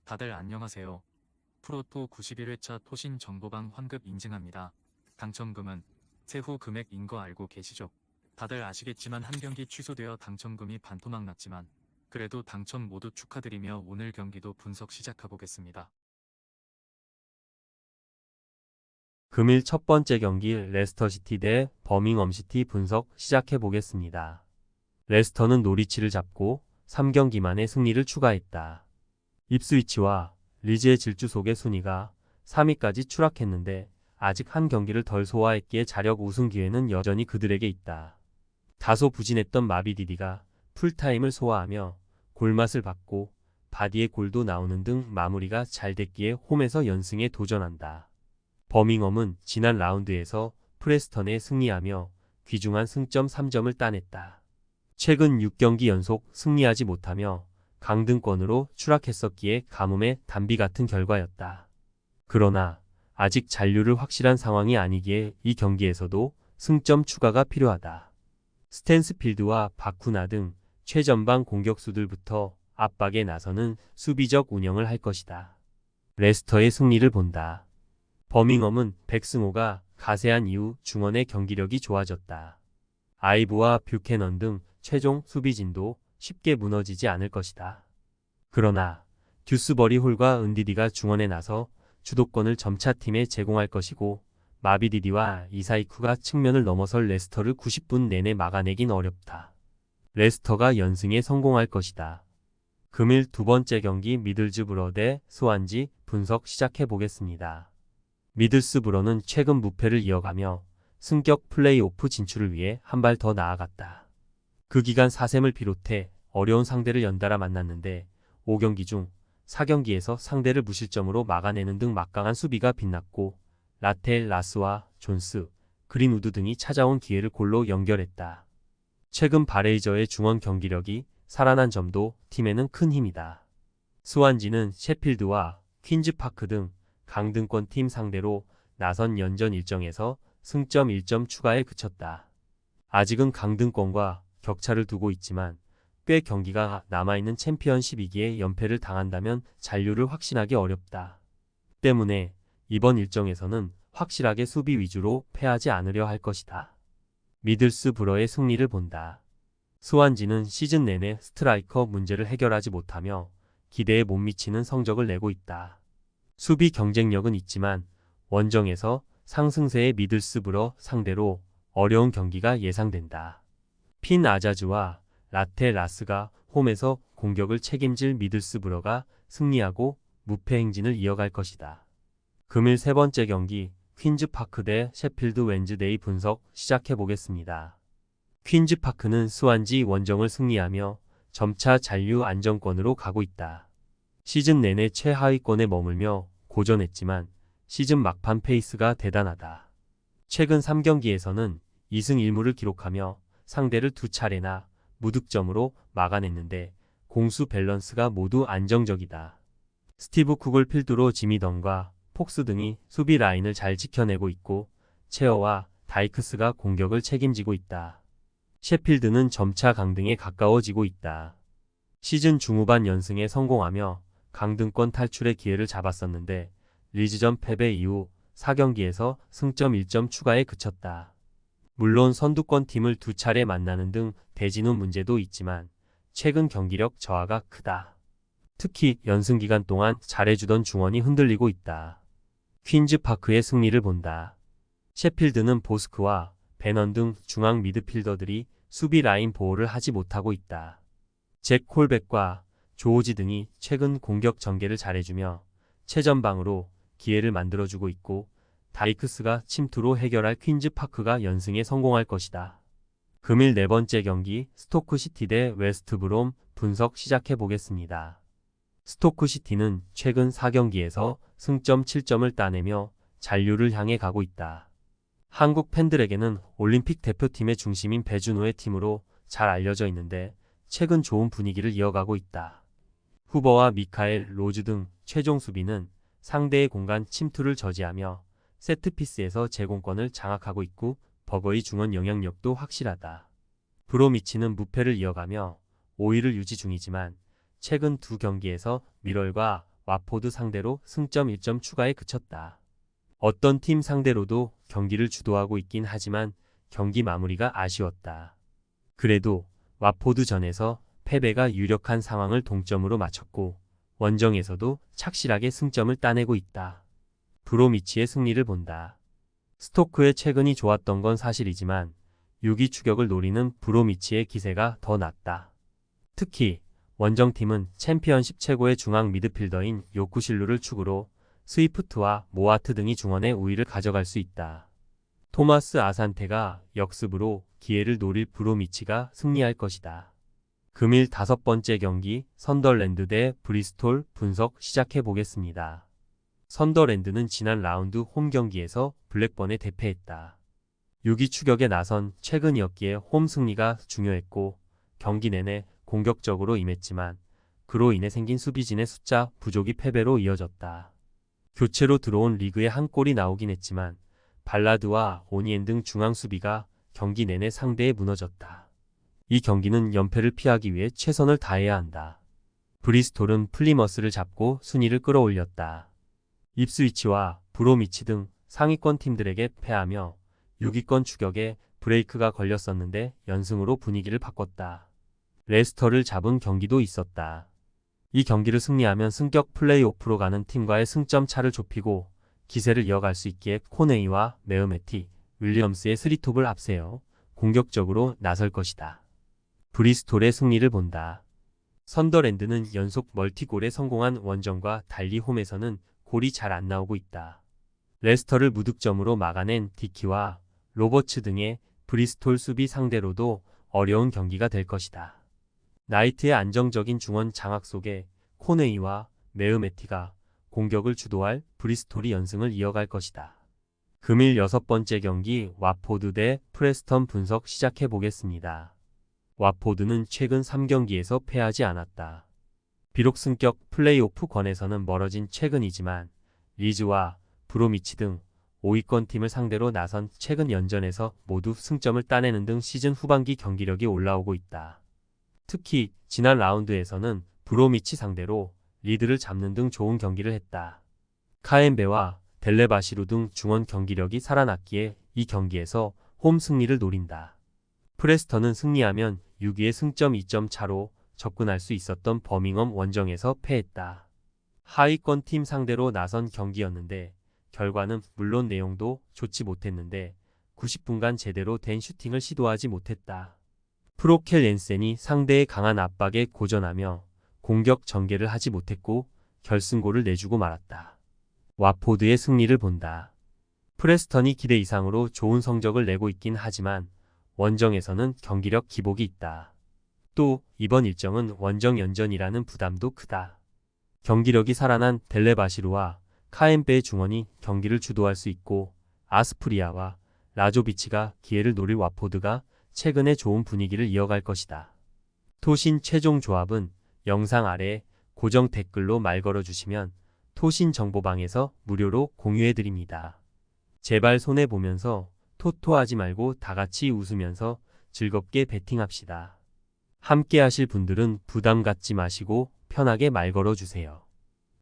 다들 안녕하세요. 프로토 91회차 토신 정보방 환급 인증합니다. 당첨금은 세후 금액인 거 알고 계시죠? 다들 아시겠지만 한 경기 취소되어 당첨금이 반토막 났지만 그래도 당첨 모두 축하드리며 오늘 경기도 분석 시작해보겠습니다. 금일 첫 번째 경기 레스터시티 대 버밍엄시티 분석 시작해 보겠습니다. 레스터는 노리치를 잡고 3경기 만에 승리를 추가했다. 입스위치와 리즈의 질주 속의 순위가 3위까지 추락했는데 아직 한 경기를 덜 소화했기에 자력 우승 기회는 여전히 그들에게 있다. 다소 부진했던 마비디디가 풀타임을 소화하며 골맛을 받고 바디의 골도 나오는 등 마무리가 잘 됐기에 홈에서 연승에 도전한다. 버밍엄은 지난 라운드에서 프레스턴에 승리하며 귀중한 승점 3점을 따냈다. 최근 6경기 연속 승리하지 못하며 강등권으로 추락했었기에 가뭄의 단비 같은 결과였다. 그러나 아직 잔류를 확실한 상황이 아니기에 이 경기에서도 승점 추가가 필요하다. 스탠스필드와 바쿠나 등 최전방 공격수들부터 압박에 나서는 수비적 운영을 할 것이다. 레스터의 승리를 본다. 버밍엄은 백승호가 가세한 이후 중원의 경기력이 좋아졌다. 아이브와 뷰캐넌 등 최종 수비진도 쉽게 무너지지 않을 것이다. 그러나 듀스버리 홀과 은디디가 중원에 나서 주도권을 점차 팀에 제공할 것이고 마비디디와 이사이쿠가 측면을 넘어설 레스터를 90분 내내 막아내긴 어렵다. 레스터가 연승에 성공할 것이다. 금일 두 번째 경기 미들즈브러 대 스완지 분석 시작해 보겠습니다. 미들스브러는 최근 무패를 이어가며 승격 플레이오프 진출을 위해 한 발 더 나아갔다. 그 기간 4셈을 비롯해 어려운 상대를 연달아 만났는데 5경기 중 4경기에서 상대를 무실점으로 막아내는 등 막강한 수비가 빛났고 라텔, 라스와 존스, 그린우드 등이 찾아온 기회를 골로 연결했다. 최근 바레이저의 중원 경기력이 살아난 점도 팀에는 큰 힘이다. 스완지는 셰필드와 퀸즈파크 등 강등권 팀 상대로 나선 연전 일정에서 승점 1점 추가에 그쳤다. 아직은 강등권과 격차를 두고 있지만 꽤 경기가 남아있는 챔피언십이기에 연패를 당한다면 잔류를 확신하기 어렵다. 때문에 이번 일정에서는 확실하게 수비 위주로 패하지 않으려 할 것이다. 미들스브러의 승리를 본다. 스완지는 시즌 내내 스트라이커 문제를 해결하지 못하며 기대에 못 미치는 성적을 내고 있다. 수비 경쟁력은 있지만 원정에서 상승세의 미들스브러 상대로 어려운 경기가 예상된다. 핀 아자즈와 라테 라스가 홈에서 공격을 책임질 미들스브러가 승리하고 무패 행진을 이어갈 것이다. 금일 세 번째 경기 퀸즈파크 대 셰필드 웬즈데이 분석 시작해 보겠습니다. 퀸즈파크는 스완지 원정을 승리하며 점차 잔류 안정권으로 가고 있다. 시즌 내내 최하위권에 머물며 고전했지만 시즌 막판 페이스가 대단하다. 최근 3경기에서는 2승 1무를 기록하며 상대를 두 차례나 무득점으로 막아냈는데 공수 밸런스가 모두 안정적이다. 스티브 쿡을 필두로 지미 던과 폭스 등이 수비 라인을 잘 지켜내고 있고 체어와 다이크스가 공격을 책임지고 있다. 셰필드는 점차 강등에 가까워지고 있다. 시즌 중후반 연승에 성공하며 강등권 탈출의 기회를 잡았었는데 리즈전 패배 이후 4경기에서 승점 1점 추가에 그쳤다. 물론 선두권 팀을 두 차례 만나는 등 대진후 문제도 있지만 최근 경기력 저하가 크다. 특히 연승 기간 동안 잘해주던 중원이 흔들리고 있다. 퀸즈파크의 승리를 본다. 셰필드는 보스크와 베넌 등 중앙 미드필더들이 수비 라인 보호를 하지 못하고 있다. 잭 콜백과 조오지 등이 최근 공격 전개를 잘해주며 최전방으로 기회를 만들어주고 있고 다이크스가 침투로 해결할 퀸즈파크가 연승에 성공할 것이다. 금일 네 번째 경기 스토크시티 대 웨스트브롬 분석 시작해 보겠습니다. 스토크시티는 최근 4경기에서 승점 7점을 따내며 잔류를 향해 가고 있다. 한국 팬들에게는 올림픽 대표팀의 중심인 배준호의 팀으로 잘 알려져 있는데 최근 좋은 분위기를 이어가고 있다. 후버와 미카엘 로즈 등 최종 수비는 상대의 공간 침투를 저지하며 세트피스에서 제공권을 장악하고 있고 버거의 중원 영향력도 확실하다. 브로미치는 무패를 이어가며 5위를 유지 중이지만 최근 두 경기에서 미럴과 와포드 상대로 승점 1점 추가에 그쳤다. 어떤 팀 상대로도 경기를 주도하고 있긴 하지만 경기 마무리가 아쉬웠다. 그래도 와포드전에서 패배가 유력한 상황을 동점으로 맞췄고 원정에서도 착실하게 승점을 따내고 있다. 브로미치의 승리를 본다. 스토크의 최근이 좋았던 건 사실이지만 6위 추격을 노리는 브로미치의 기세가 더 낫다. 특히 원정팀은 챔피언십 최고의 중앙 미드필더인 요쿠실루를 축으로 스위프트와 모아트 등이 중원의 우위를 가져갈 수 있다. 토마스 아산테가 역습으로 기회를 노릴 브로미치가 승리할 것이다. 금일 5번째 경기 선더랜드 대 브리스톨 분석 시작해 보겠습니다. 선더랜드는 지난 라운드 홈 경기에서 블랙번에 대패했다. 6위 추격에 나선 최근이었기에 홈 승리가 중요했고 경기 내내 공격적으로 임했지만 그로 인해 생긴 수비진의 숫자 부족이 패배로 이어졌다. 교체로 들어온 리그에 한 골이 나오긴 했지만 발라드와 오니엔 등 중앙 수비가 경기 내내 상대에 무너졌다. 이 경기는 연패를 피하기 위해 최선을 다해야 한다. 브리스톨은 플리머스를 잡고 순위를 끌어올렸다. 입스위치와 브로미치 등 상위권 팀들에게 패하며 6위권 추격에 브레이크가 걸렸었는데 연승으로 분위기를 바꿨다. 레스터를 잡은 경기도 있었다. 이 경기를 승리하면 승격 플레이오프로 가는 팀과의 승점 차를 좁히고 기세를 이어갈 수 있기에 코네이와 메어메티, 윌리엄스의 3톱을 앞세워 공격적으로 나설 것이다. 브리스톨의 승리를 본다. 선더랜드는 연속 멀티골에 성공한 원정과 달리 홈에서는 골이 잘 안 나오고 있다. 레스터를 무득점으로 막아낸 디키와 로버츠 등의 브리스톨 수비 상대로도 어려운 경기가 될 것이다. 나이트의 안정적인 중원 장악 속에 코네이와 메으메티가 공격을 주도할 브리스톨이 연승을 이어갈 것이다. 금일 6번째 경기 와포드 대 프레스턴 분석 시작해 보겠습니다. 와포드는 최근 3경기에서 패하지 않았다. 비록 승격 플레이오프권에서는 멀어진 최근이지만 리즈와 브로미치 등 5위권 팀을 상대로 나선 최근 연전에서 모두 승점을 따내는 등 시즌 후반기 경기력이 올라오고 있다. 특히 지난 라운드에서는 브로미치 상대로 리드를 잡는 등 좋은 경기를 했다. 카엠베와 델레바시루 등 중원 경기력이 살아났기에 이 경기에서 홈 승리를 노린다. 프레스턴은 승리하면 6위의 승점 2점 차로 접근할 수 있었던 버밍엄 원정에서 패했다. 하위권 팀 상대로 나선 경기였는데 결과는 물론 내용도 좋지 못했는데 90분간 제대로 된 슈팅을 시도하지 못했다. 프로켈 옌센이 상대의 강한 압박에 고전하며 공격 전개를 하지 못했고 결승골을 내주고 말았다. 와포드의 승리를 본다. 프레스턴이 기대 이상으로 좋은 성적을 내고 있긴 하지만 원정에서는 경기력 기복이 있다. 또 이번 일정은 원정 연전이라는 부담도 크다. 경기력이 살아난 델레바시루와 카엠베의 중원이 경기를 주도할 수 있고 아스프리아와 라조비치가 기회를 노릴 와포드가 최근에 좋은 분위기를 이어갈 것이다. 토신 최종 조합은 영상 아래 고정 댓글로 말 걸어주시면 토신 정보방에서 무료로 공유해드립니다. 제발 손해보면서 토토하지 말고 다같이 웃으면서 즐겁게 베팅합시다. 함께 하실 분들은 부담 갖지 마시고 편하게 말 걸어주세요.